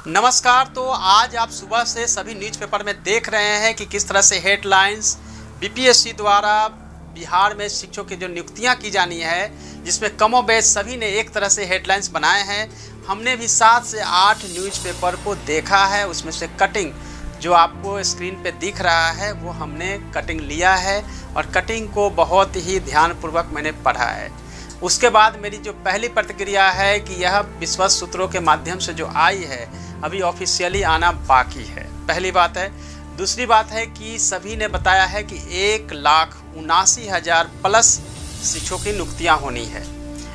नमस्कार। तो आज आप सुबह से सभी न्यूज़पेपर में देख रहे हैं कि किस तरह से हेडलाइंस बीपीएससी द्वारा बिहार में शिक्षकों की जो नियुक्तियां की जानी है, जिसमें कमोबेश सभी ने एक तरह से हेडलाइंस बनाए हैं। हमने भी 7 से 8 न्यूज़पेपर को देखा है, उसमें से कटिंग जो आपको स्क्रीन पे दिख रहा है वो हमने कटिंग लिया है और कटिंग को बहुत ही ध्यानपूर्वक मैंने पढ़ा है। उसके बाद मेरी जो पहली प्रतिक्रिया है कि यह विश्वस्त सूत्रों के माध्यम से जो आई है अभी ऑफिशियली आना बाकी है, पहली बात है। दूसरी बात है कि सभी ने बताया है कि 1,79,000 प्लस शिक्षकों की नियुक्तियाँ होनी है,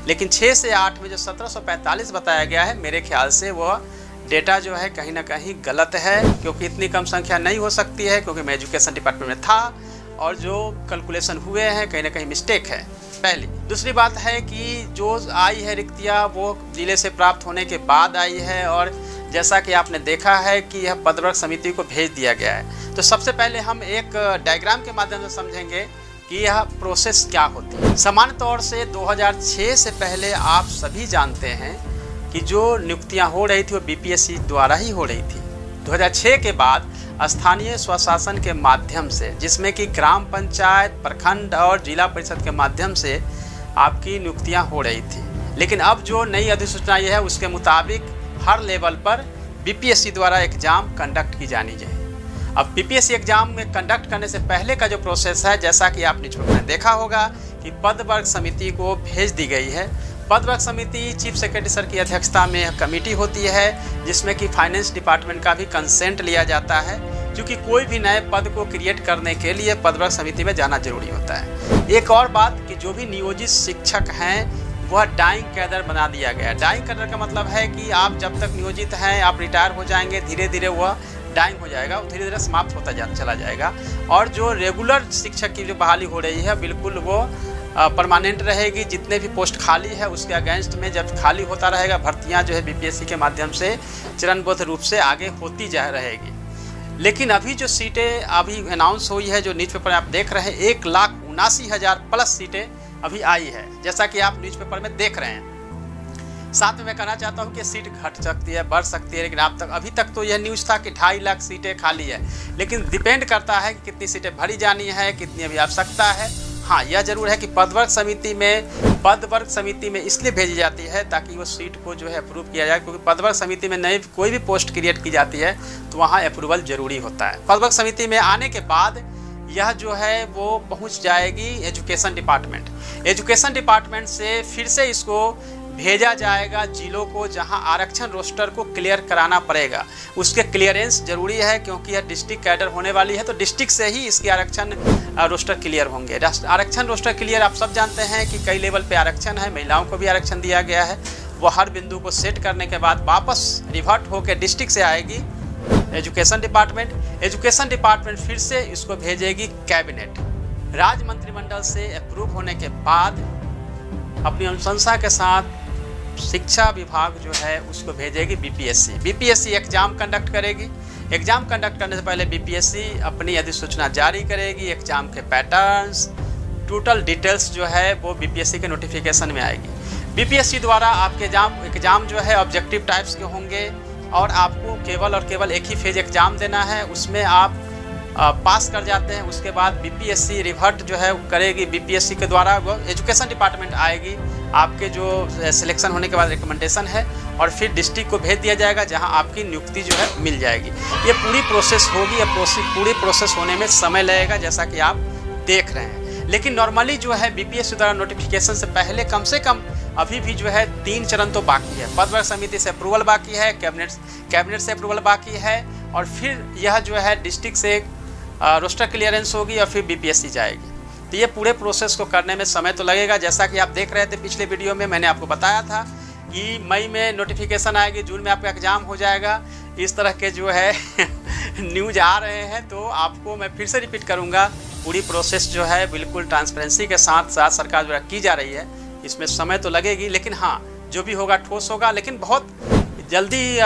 लेकिन 6 से 8 में जो 1745 बताया गया है, मेरे ख्याल से वह डेटा जो है कहीं ना कहीं गलत है, क्योंकि इतनी कम संख्या नहीं हो सकती है, क्योंकि मैं एजुकेशन डिपार्टमेंट में था और जो कैलकुलेशन हुए हैं कहीं ना कहीं मिस्टेक है, पहली। दूसरी बात है कि जो आई है रिक्तियाँ वो जिले से प्राप्त होने के बाद आई है और जैसा कि आपने देखा है कि यह पदवर्ग समिति को भेज दिया गया है। तो सबसे पहले हम एक डायग्राम के माध्यम से समझेंगे कि यह प्रोसेस क्या होती है। सामान्य तौर से 2006 से पहले आप सभी जानते हैं कि जो नियुक्तियां हो रही थी वो बीपीएससी द्वारा ही हो रही थी। 2006 के बाद स्थानीय स्वशासन के माध्यम से, जिसमें कि ग्राम पंचायत, प्रखंड और जिला परिषद के माध्यम से आपकी नियुक्तियां हो रही थी। लेकिन अब जो नई अधिसूचना ये है उसके मुताबिक हर लेवल पर बीपीएससी द्वारा एग्ज़ाम कंडक्ट की जानी चाहिए। अब बीपीएससी एग्ज़ाम में कंडक्ट करने से पहले का जो प्रोसेस है, जैसा कि आपने न्यूज़पेपर में देखा होगा कि पदवर्ग समिति को भेज दी गई है। पदवर्ग समिति चीफ सेक्रेटरी सर की अध्यक्षता में कमेटी होती है, जिसमें कि फाइनेंस डिपार्टमेंट का भी कंसेंट लिया जाता है, क्योंकि कोई भी नए पद को क्रिएट करने के लिए पदवर्ग समिति में जाना जरूरी होता है। एक और बात कि जो भी नियोजित शिक्षक हैं वह डाइंग कैडर बना दिया गया है। डाइंग कैडर का मतलब है कि आप जब तक नियोजित हैं, आप रिटायर हो जाएंगे, धीरे धीरे वह डाइंग हो जाएगा, धीरे धीरे समाप्त होता चला जाएगा। और जो रेगुलर शिक्षक की जो बहाली हो रही है बिल्कुल वो परमानेंट रहेगी। जितने भी पोस्ट खाली है उसके अगेंस्ट में जब खाली होता रहेगा, भर्तियां जो है बीपीएससी के माध्यम से चरणबद्ध रूप से आगे होती जा रहेगी। लेकिन अभी जो सीटें अभी अनाउंस हुई है, जो न्यूज़पेपर आप देख रहे हैं, 1,79,000 प्लस सीटें अभी आई है, जैसा कि आप न्यूज़पेपर में देख रहे हैं। साथ में मैं कहना चाहता हूं कि सीट घट सकती है, बढ़ सकती है, लेकिन अभी तक तो यह न्यूज़ था कि 2.5 लाख सीटें खाली है। लेकिन डिपेंड करता है कि कितनी सीटें भरी जानी है, कितनी अभी आवश्यकता है। हाँ, यह जरूर है कि पदवर्ग समिति में इसलिए भेजी जाती है ताकि वो सीट को जो है अप्रूव किया जाए, क्योंकि पदवर्ग समिति में नई कोई भी पोस्ट क्रिएट की जाती है तो वहाँ अप्रूवल जरूरी होता है। पदवर्ग समिति में आने के बाद यह जो है वो पहुंच जाएगी एजुकेशन डिपार्टमेंट। एजुकेशन डिपार्टमेंट से फिर से इसको भेजा जाएगा जिलों को, जहां आरक्षण रोस्टर को क्लियर कराना पड़ेगा। उसके क्लियरेंस जरूरी है, क्योंकि यह डिस्ट्रिक्ट कैडर होने वाली है, तो डिस्ट्रिक्ट से ही इसके आरक्षण रोस्टर क्लियर होंगे। आरक्षण रोस्टर क्लियर आप सब जानते हैं कि कई लेवल पे आरक्षण है, महिलाओं को भी आरक्षण दिया गया है। वो हर बिंदु को सेट करने के बाद वापस रिवर्ट होकर डिस्ट्रिक्ट से आएगी एजुकेशन डिपार्टमेंट फिर से इसको भेजेगी कैबिनेट। राज्य मंत्रिमंडल से अप्रूव होने के बाद अपनी अनुशंसा के साथ शिक्षा विभाग जो है उसको भेजेगी बीपीएससी एग्जाम कंडक्ट करेगी। एग्जाम कंडक्ट करने से पहले बीपीएससी अपनी अधिसूचना जारी करेगी। एग्जाम के पैटर्न्स, टोटल डिटेल्स जो है वो बीपीएससी के नोटिफिकेशन में आएगी। बीपीएससी द्वारा आपके एग्जाम जो है ऑब्जेक्टिव टाइप्स के होंगे और आपको केवल और केवल एक ही फेज एग्ज़ाम देना है। उसमें आप पास कर जाते हैं, उसके बाद बीपीएससी रिवर्ट जो है करेगी। बीपीएससी के द्वारा वो एजुकेशन डिपार्टमेंट आएगी, आपके जो सिलेक्शन होने के बाद रिकमेंडेशन है, और फिर डिस्ट्रिक्ट को भेज दिया जाएगा, जहां आपकी नियुक्ति जो है मिल जाएगी। ये पूरी प्रोसेस होगी। ये पूरी प्रोसेस होने में समय लगेगा, जैसा कि आप देख रहे हैं। लेकिन नॉर्मली जो है बीपीएससी द्वारा नोटिफिकेशन से पहले कम से कम अभी भी जो है 3 चरण तो बाकी है। पदवर्ग समिति से अप्रूवल बाकी है, कैबिनेट से अप्रूवल बाकी है, और फिर यह जो है डिस्ट्रिक्ट से रोस्टर क्लियरेंस होगी और फिर बीपीएससी जाएगी। तो ये पूरे प्रोसेस को करने में समय तो लगेगा। जैसा कि आप देख रहे थे पिछले वीडियो में, मैंने आपको बताया था कि मई में नोटिफिकेशन आएगी, जून में आपका एग्ज़ाम हो जाएगा। इस तरह के जो है न्यूज़ आ रहे हैं, तो आपको मैं फिर से रिपीट करूँगा, पूरी प्रोसेस जो है बिल्कुल ट्रांसपेरेंसी के साथ सरकार द्वारा की जा रही है। इसमें समय तो लगेगी, लेकिन हाँ, जो भी होगा ठोस होगा, लेकिन बहुत जल्दी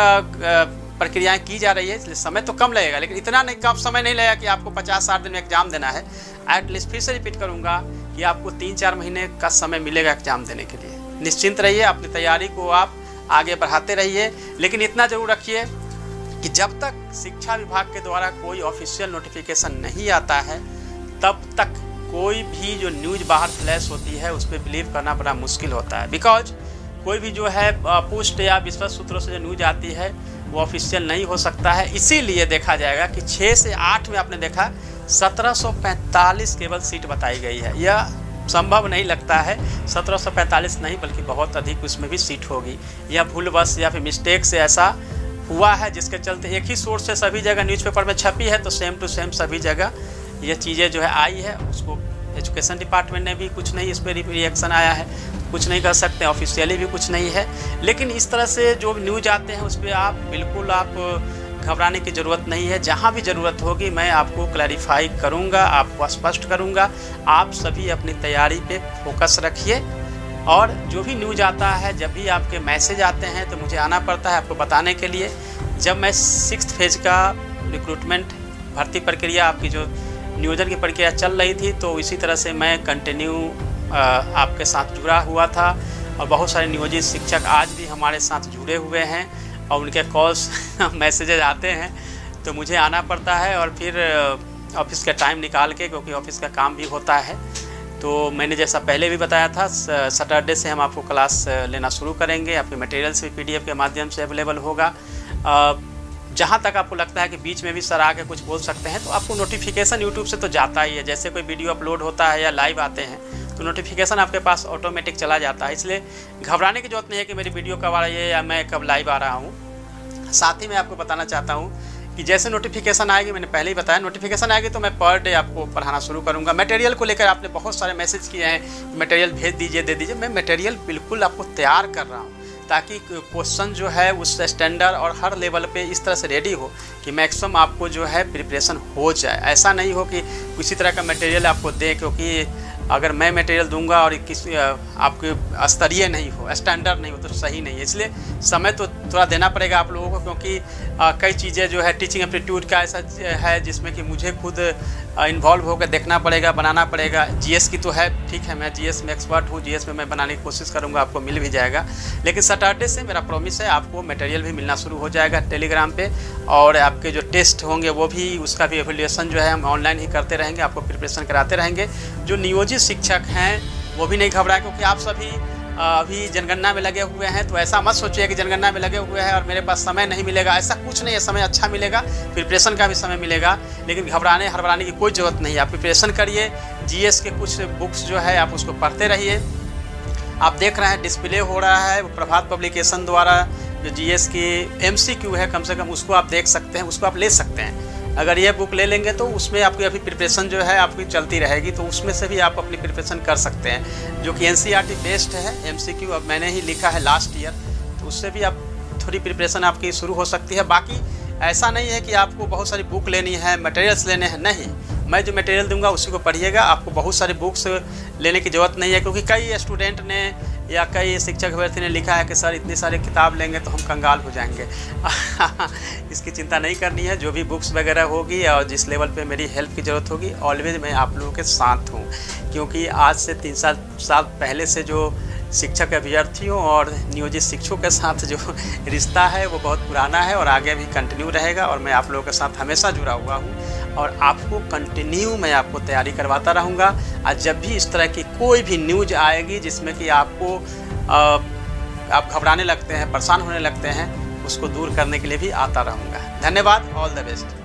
प्रक्रियाएं की जा रही है, इसलिए समय तो कम लगेगा, लेकिन इतना नहीं कम समय नहीं लगेगा कि आपको 50-60 दिन में एग्जाम देना है। एटलीस्ट फिर से रिपीट करूंगा कि आपको 3-4 महीने का समय मिलेगा एग्जाम देने के लिए। निश्चिंत रहिए, अपनी तैयारी को आप आगे बढ़ाते रहिए। लेकिन इतना जरूर रखिए, कि जब तक शिक्षा विभाग के द्वारा कोई ऑफिशियल नोटिफिकेशन नहीं आता है तब तक कोई भी जो न्यूज़ बाहर फ्लैश होती है उस पर बिलीव करना बड़ा मुश्किल होता है। बिकॉज कोई भी जो है पोस्ट या विश्वस्त सूत्रों से जो न्यूज़ आती है वो ऑफिशियल नहीं हो सकता है। इसीलिए देखा जाएगा कि 6 से 8 में आपने देखा 1745 केवल सीट बताई गई है। यह संभव नहीं लगता है, 1745 नहीं बल्कि बहुत अधिक उसमें भी सीट होगी। यह भूलवश या फिर मिस्टेक से ऐसा हुआ है जिसके चलते एक ही सोर्स से सभी जगह न्यूज़पेपर में छपी है तो सेम टू सेम सभी जगह ये चीज़ें जो है आई है। उसको एजुकेशन डिपार्टमेंट ने भी कुछ नहीं इस पर रिएक्शन आया है, कुछ नहीं कर सकते, ऑफिशियली भी कुछ नहीं है। लेकिन इस तरह से जो न्यूज़ आते हैं उस पर आप बिल्कुल घबराने की ज़रूरत नहीं है। जहाँ भी ज़रूरत होगी मैं आपको क्लैरिफाई करूँगा, आपको स्पष्ट करूँगा। आप सभी अपनी तैयारी पे फोकस रखिए और जो भी न्यूज़ आता है, जब भी आपके मैसेज आते हैं तो मुझे आना पड़ता है आपको बताने के लिए। जब मैं 6th फेज का रिक्रूटमेंट भर्ती प्रक्रिया आपकी जो नियोजन की प्रक्रिया चल रही थी तो इसी तरह से मैं कंटिन्यू आपके साथ जुड़ा हुआ था और बहुत सारे नियोजित शिक्षक आज भी हमारे साथ जुड़े हुए हैं और उनके कॉल्स मैसेजेज आते हैं तो मुझे आना पड़ता है और फिर ऑफिस का टाइम निकाल के, क्योंकि ऑफिस का काम भी होता है। तो मैंने जैसा पहले भी बताया था, सैटरडे से हम आपको क्लास लेना शुरू करेंगे। आपके मटेरियल्स भी PDF के माध्यम से अवेलेबल होगा। जहाँ तक आपको लगता है कि बीच में भी सर आके कुछ बोल सकते हैं तो आपको नोटिफिकेशन यूट्यूब से तो जाता ही है। जैसे कोई वीडियो अपलोड होता है या लाइव आते हैं तो नोटिफिकेशन आपके पास ऑटोमेटिक चला जाता है। इसलिए घबराने की जरूरत नहीं है कि मेरी वीडियो कब आ रही है या मैं कब लाइव आ रहा हूँ। साथ ही मैं आपको बताना चाहता हूँ कि जैसे नोटिफिकेशन आएगी, मैंने पहले ही बताया, नोटिफिकेशन आएगी तो मैं पर डे आपको पढ़ाना शुरू करूँगा। मटेरियल को लेकर आपने बहुत सारे मैसेज किए हैं, मटेरियल भेज दीजिए, दे दीजिए। मैं मटेरियल बिल्कुल आपको तैयार कर रहा हूँ ताकि क्वेश्चन जो है उस स्टैंडर्ड और हर लेवल पे इस तरह से रेडी हो कि मैक्सिमम आपको जो है प्रिपरेशन हो जाए। ऐसा नहीं हो कि किसी तरह का मटेरियल आपको दें, क्योंकि अगर मैं मटेरियल दूंगा और किसी आपके स्तरीय नहीं हो, स्टैंडर्ड नहीं हो तो सही नहीं है। इसलिए समय तो थोड़ा देना पड़ेगा आप लोगों को, क्योंकि कई चीज़ें जो है टीचिंग एप्टीट्यूड का ऐसा है जिसमें कि मुझे खुद इन्वॉल्व होकर देखना पड़ेगा, बनाना पड़ेगा। GS की तो है, ठीक है, मैं GS में एक्सपर्ट हूँ, GS में मैं बनाने की कोशिश करूँगा, आपको मिल भी जाएगा। लेकिन सैटरडे से मेरा प्रॉमिस है आपको मटेरियल भी मिलना शुरू हो जाएगा टेलीग्राम पे, और आपके जो टेस्ट होंगे वो भी, उसका भी एवेल्यूएशन जो है हम ऑनलाइन ही करते रहेंगे, आपको प्रिपरेशन कराते रहेंगे। जो नियोजित शिक्षक हैं वो भी नहीं घबराएं, क्योंकि आप सभी अभी जनगणना में लगे हुए हैं। तो ऐसा मत सोचिए कि जनगणना में लगे हुए हैं और मेरे पास समय नहीं मिलेगा, ऐसा कुछ नहीं है। समय अच्छा मिलेगा, प्रिपरेशन का भी समय मिलेगा, लेकिन हड़बड़ाने की कोई ज़रूरत नहीं है। आप प्रिपरेशन करिए, GS के कुछ बुक्स जो है आप उसको पढ़ते रहिए। आप देख रहे हैं डिस्प्ले हो रहा है प्रभात पब्लिकेशन द्वारा जो GS की MCQ है, कम से कम उसको आप देख सकते हैं, उसको आप ले सकते हैं। अगर ये बुक ले लेंगे तो उसमें आपकी अभी प्रिपरेशन जो है आपकी चलती रहेगी, तो उसमें से भी आप अपनी प्रिपरेशन कर सकते हैं, जो कि NCERT बेस्ड है। MCQ अब मैंने ही लिखा है लास्ट ईयर, तो उससे भी आप थोड़ी प्रिपरेशन आपकी शुरू हो सकती है। बाकी ऐसा नहीं है कि आपको बहुत सारी बुक लेनी है, मटेरियल्स लेने हैं, नहीं। मैं जो मटेरियल दूंगा उसी को पढ़िएगा। आपको बहुत सारी बुक्स लेने की ज़रूरत नहीं है, क्योंकि कई स्टूडेंट ने या कई शिक्षक अभ्यर्थी ने लिखा है कि सर इतनी सारी किताब लेंगे तो हम कंगाल हो जाएंगे। इसकी चिंता नहीं करनी है। जो भी बुक्स वगैरह होगी और जिस लेवल पे मेरी हेल्प की ज़रूरत होगी, ऑलवेज मैं आप लोगों के साथ हूँ, क्योंकि आज से 3 साल पहले से जो शिक्षक अभ्यर्थियों और नियोजित शिक्षकों के साथ जो रिश्ता है वो बहुत पुराना है और आगे भी कंटिन्यू रहेगा। और मैं आप लोगों के साथ हमेशा जुड़ा हुआ हूँ और आपको कंटिन्यू मैं आपको तैयारी करवाता रहूँगा। आज जब भी इस तरह की कोई भी न्यूज़ आएगी जिसमें कि आपको आप घबराने लगते हैं, परेशान होने लगते हैं, उसको दूर करने के लिए भी आता रहूँगा। धन्यवाद, ऑल द बेस्ट।